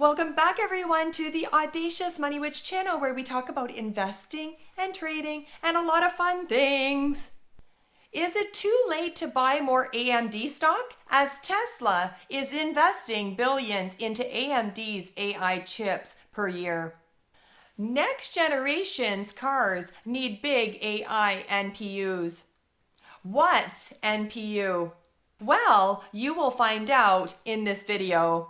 Welcome back everyone to the Audacious Money Witch channel where we talk about investing and trading and a lot of fun things. Is it too late to buy more AMD stock as Tesla is investing billions into AMD's AI chips per year? Next generation's cars need big AI NPUs. What's NPU? Well, you will find out in this video.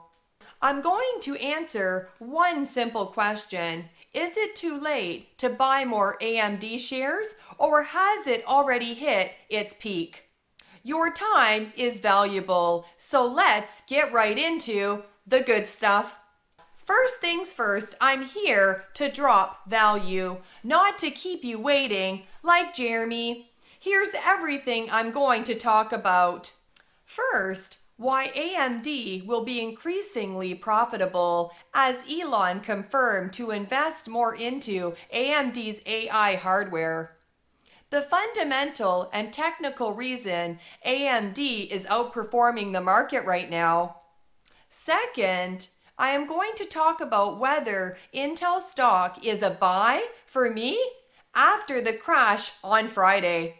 I'm going to answer one simple question. Is it too late to buy more AMD shares, or has it already hit its peak? Your time is valuable, so let's get right into the good stuff. First things first, I'm here to drop value, not to keep you waiting like Jeremy. Here's everything I'm going to talk about. First, why AMD will be increasingly profitable as Elon confirmed to invest more into AMD's AI hardware. The fundamental and technical reason AMD is outperforming the market right now. Second, I am going to talk about whether Intel stock is a buy for me after the crash on Friday.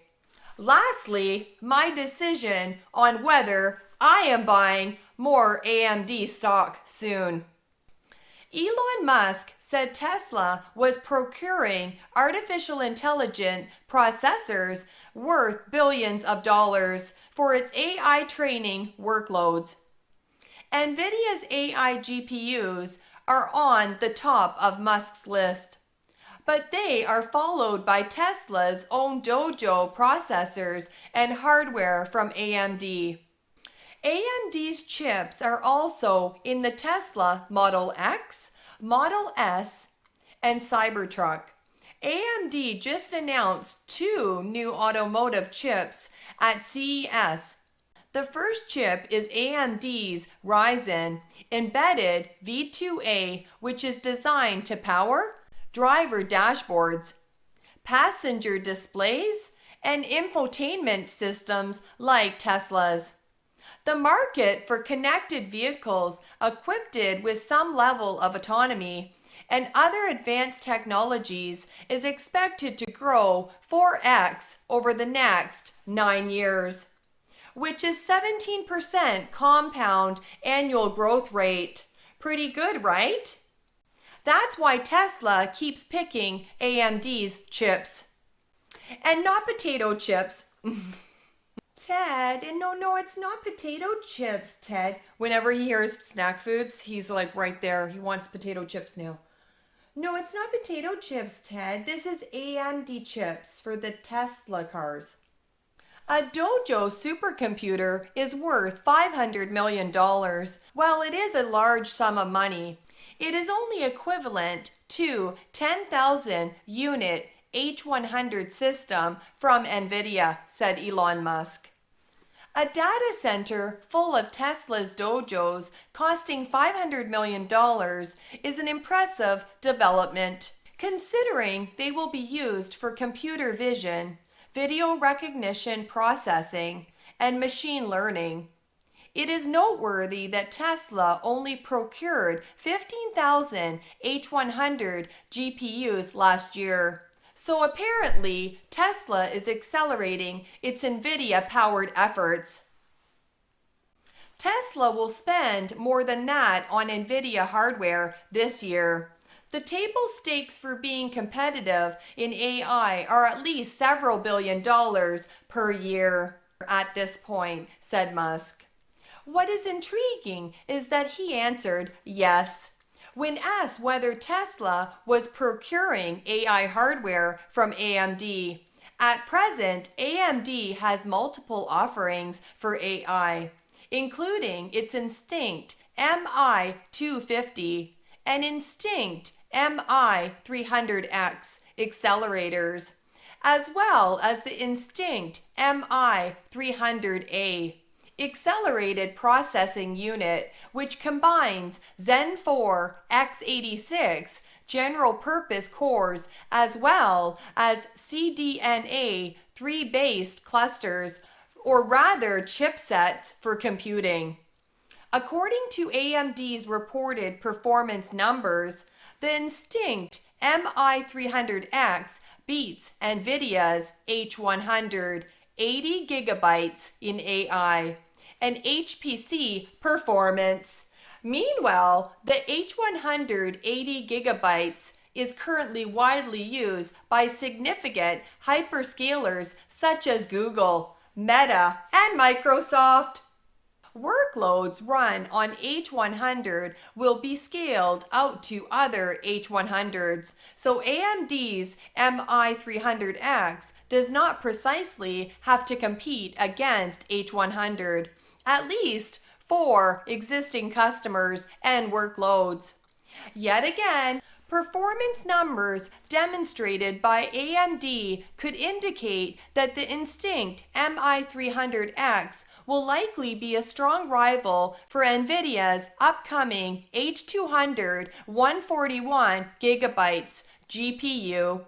Lastly, my decision on whether I am buying more AMD stock soon. Elon Musk said Tesla was procuring artificial intelligence processors worth billions of dollars for its AI training workloads. NVIDIA's AI GPUs are on the top of Musk's list, but they are followed by Tesla's own Dojo processors and hardware from AMD. AMD's chips are also in the Tesla Model X, Model S, and Cybertruck. AMD just announced 2 new automotive chips at CES. The first chip is AMD's Ryzen embedded V2A, which is designed to power driver dashboards, passenger displays, and infotainment systems like Tesla's. The market for connected vehicles equipped with some level of autonomy and other advanced technologies is expected to grow 4x over the next 9 years, which is 17% compound annual growth rate. Pretty good, right? That's why Tesla keeps picking AMD's chips. And not potato chips. Ted, no, it's not potato chips, Ted. Whenever he hears snack foods, he's like right there. He wants potato chips now. No, it's not potato chips, Ted. This is AMD chips for the Tesla cars. A Dojo supercomputer is worth $500 million. While it is a large sum of money, it is only equivalent to 10,000 unit H100 system from NVIDIA, said Elon Musk. A data center full of Tesla's Dojos costing $500 million is an impressive development, considering they will be used for computer vision, video recognition processing, and machine learning. It is noteworthy that Tesla only procured 15,000 H100 GPUs last year. So apparently, Tesla is accelerating its NVIDIA-powered efforts. Tesla will spend more than that on NVIDIA hardware this year. The table stakes for being competitive in AI are at least several billion dollars per year at this point, said Musk. What is intriguing is that he answered yes. When asked whether Tesla was procuring AI hardware from AMD, at present, AMD has multiple offerings for AI, including its Instinct Mi250 and Instinct Mi300X accelerators, as well as the Instinct Mi300A accelerated processing unit, which combines Zen 4 x86 general purpose cores as well as CDNA 3 based clusters, or rather chipsets for computing. According to AMD's reported performance numbers, the Instinct Mi300X beats NVIDIA's H100 80 gigabytes in AI and HPC performance. Meanwhile, the H100 80 gigabytes is currently widely used by significant hyperscalers such as Google, Meta, and Microsoft. Workloads run on H100 will be scaled out to other H100s, so AMD's Mi300X does not precisely have to compete against H100, at least for existing customers and workloads. Yet again, performance numbers demonstrated by AMD could indicate that the Instinct Mi300X will likely be a strong rival for NVIDIA's upcoming H200 141 gigabytes GPU.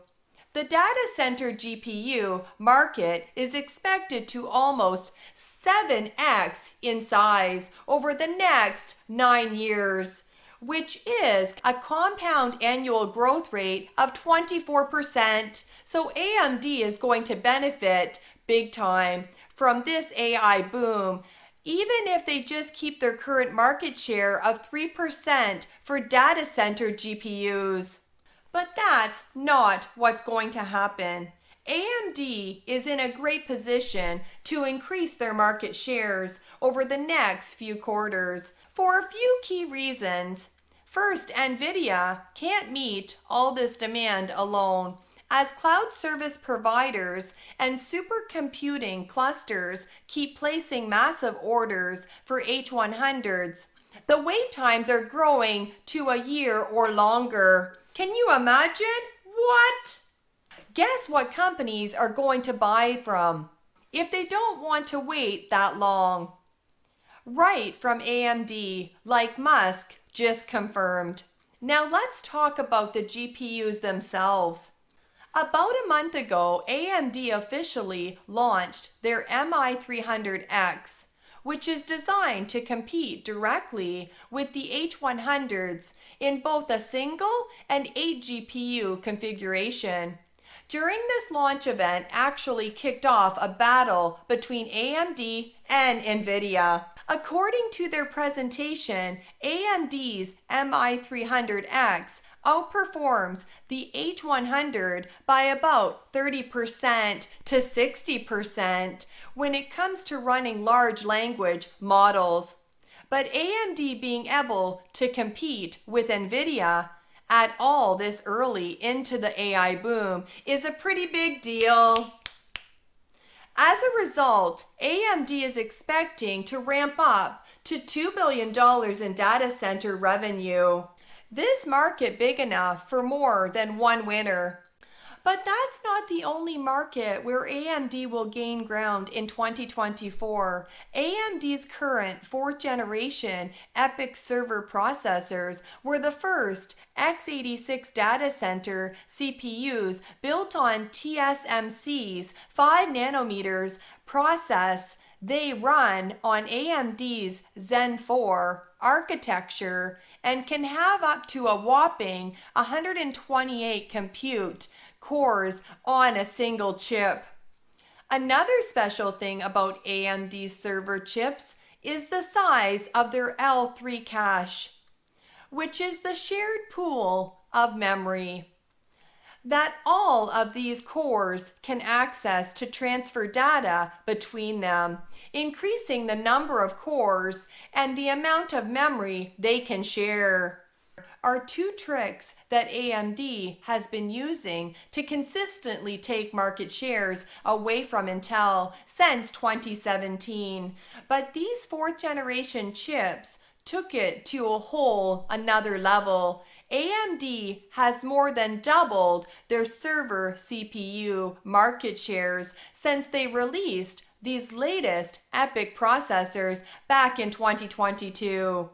The data center GPU market is expected to almost 7x in size over the next 9 years, which is a compound annual growth rate of 24%. So AMD is going to benefit big time from this AI boom, even if they just keep their current market share of 3% for data center GPUs. But that's not what's going to happen. AMD is in a great position to increase their market shares over the next few quarters for a few key reasons. First, NVIDIA can't meet all this demand alone, as cloud service providers and supercomputing clusters keep placing massive orders for H100s. The wait times are growing to a year or longer. Can you imagine? What? Guess what companies are going to buy from if they don't want to wait that long? Right from AMD, like Musk just confirmed. Now let's talk about the GPUs themselves. About a month ago, AMD officially launched their Mi300X, which is designed to compete directly with the H100s in both a single and 8 GPU configuration. During this launch event actually kicked off a battle between AMD and NVIDIA. According to their presentation, AMD's Mi300X outperforms the H100 by about 30% to 60% when it comes to running large language models. But AMD being able to compete with NVIDIA at all this early into the AI boom is a pretty big deal. As a result, AMD is expecting to ramp up to $2 billion in data center revenue. This market big enough for more than one winner. But that's not the only market where AMD will gain ground in 2024. AMD's current 4th generation EPYC server processors were the first x86 data center CPUs built on TSMC's 5 nanometers process. They run on AMD's Zen 4 architecture and can have up to a whopping 128 compute cores on a single chip. Another special thing about AMD's server chips is the size of their L3 cache, which is the shared pool of memory that all of these cores can access to transfer data between them, increasing the number of cores and the amount of memory they can share. Are two tricks that AMD has been using to consistently take market shares away from Intel since 2017. But these 4th generation chips took it to a whole another level. AMD has more than doubled their server CPU market shares since they released these latest EPYC processors back in 2022.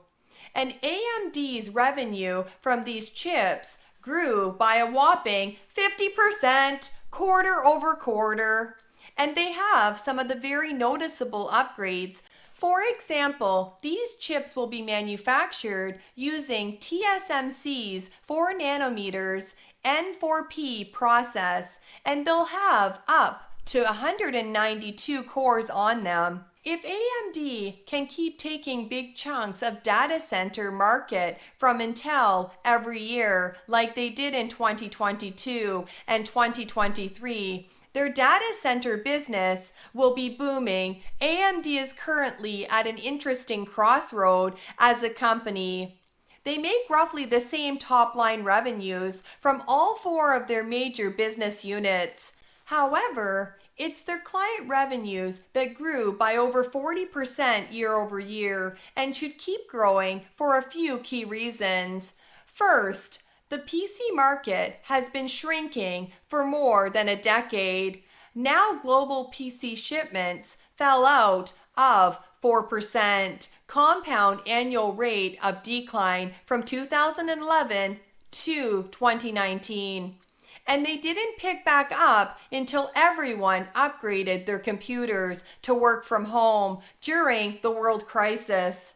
And AMD's revenue from these chips grew by a whopping 50% quarter over quarter. And they have some of the very noticeable upgrades For example, these chips will be manufactured using TSMC's 4 nanometers N4P process, and they'll have up to 192 cores on them. If AMD can keep taking big chunks of data center market from Intel every year like they did in 2022 and 2023, their data center business will be booming. AMD is currently at an interesting crossroad as a company. They make roughly the same top-line revenues from all 4 of their major business units. However, it's their client revenues that grew by over 40% year over year and should keep growing for a few key reasons. First, the PC market has been shrinking for more than a decade. Now global PC shipments fell out of 4% compound annual rate of decline from 2011 to 2019. And they didn't pick back up until everyone upgraded their computers to work from home during the world crisis.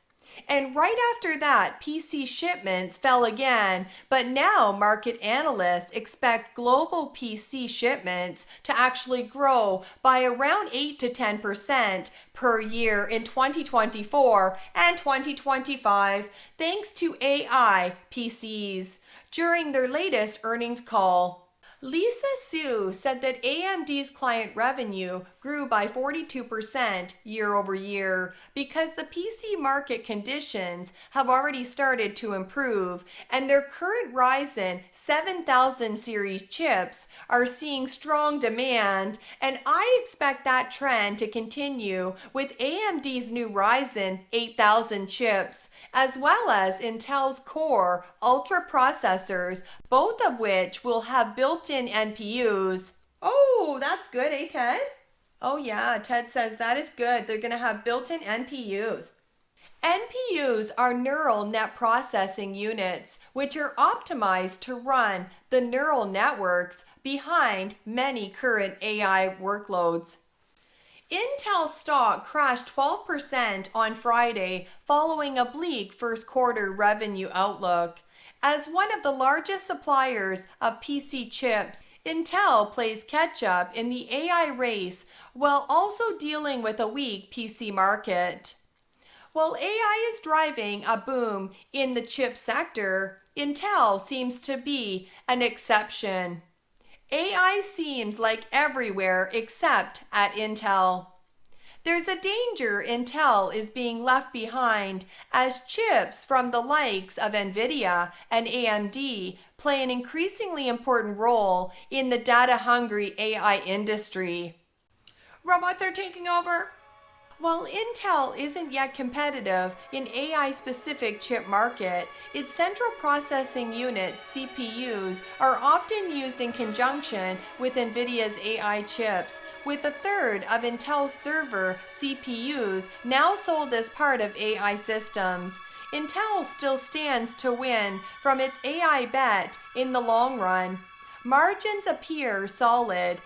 And right after that, PC shipments fell again, but now market analysts expect global PC shipments to actually grow by around 8 to 10% per year in 2024 and 2025, thanks to AI PCs. During their latest earnings call, Lisa Su said that AMD's client revenue grew by 42% year over year because the PC market conditions have already started to improve, and their current Ryzen 7000 series chips are seeing strong demand, and I expect that trend to continue with AMD's new Ryzen 8000 chips, as well as Intel's Core Ultra processors, both of which will have built-in NPUs. Oh, that's good, eh, Ted? Oh yeah, Ted says that is good. They're going to have built-in NPUs. NPUs are neural net processing units, which are optimized to run the neural networks behind many current AI workloads. Intel stock crashed 12% on Friday following a bleak first quarter revenue outlook. As one of the largest suppliers of PC chips, Intel plays catch-up in the AI race while also dealing with a weak PC market. While AI is driving a boom in the chip sector, Intel seems to be an exception. AI seems like everywhere except at Intel. There's a danger Intel is being left behind as chips from the likes of NVIDIA and AMD play an increasingly important role in the data-hungry AI industry. Robots are taking over. While Intel isn't yet competitive in AI-specific chip market, its central processing unit, CPUs, are often used in conjunction with NVIDIA's AI chips, with a third of Intel's server CPUs now sold as part of AI systems. Intel still stands to win from its AI bet in the long run. Margins appear solid,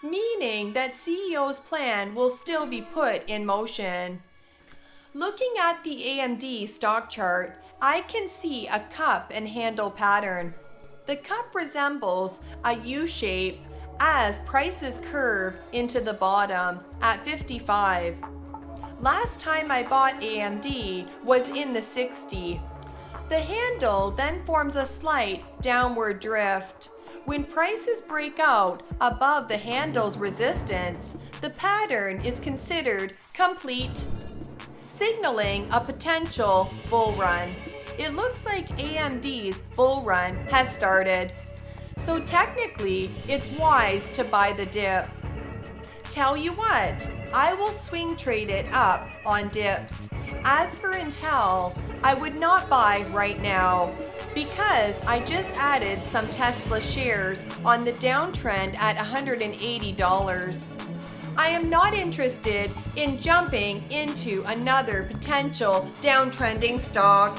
meaning that CEO's plan will still be put in motion. Looking at the AMD stock chart, I can see a cup and handle pattern. The cup resembles a U shape as prices curve into the bottom at 55. Last time I bought AMD was in the 60. The handle then forms a slight downward drift. When prices break out above the handle's resistance, the pattern is considered complete, signaling a potential bull run. It looks like AMD's bull run has started. So technically, it's wise to buy the dip. Tell you what, I will swing trade it up on dips. As for Intel, I would not buy right now because I just added some Tesla shares on the downtrend at $180. I am not interested in jumping into another potential downtrending stock.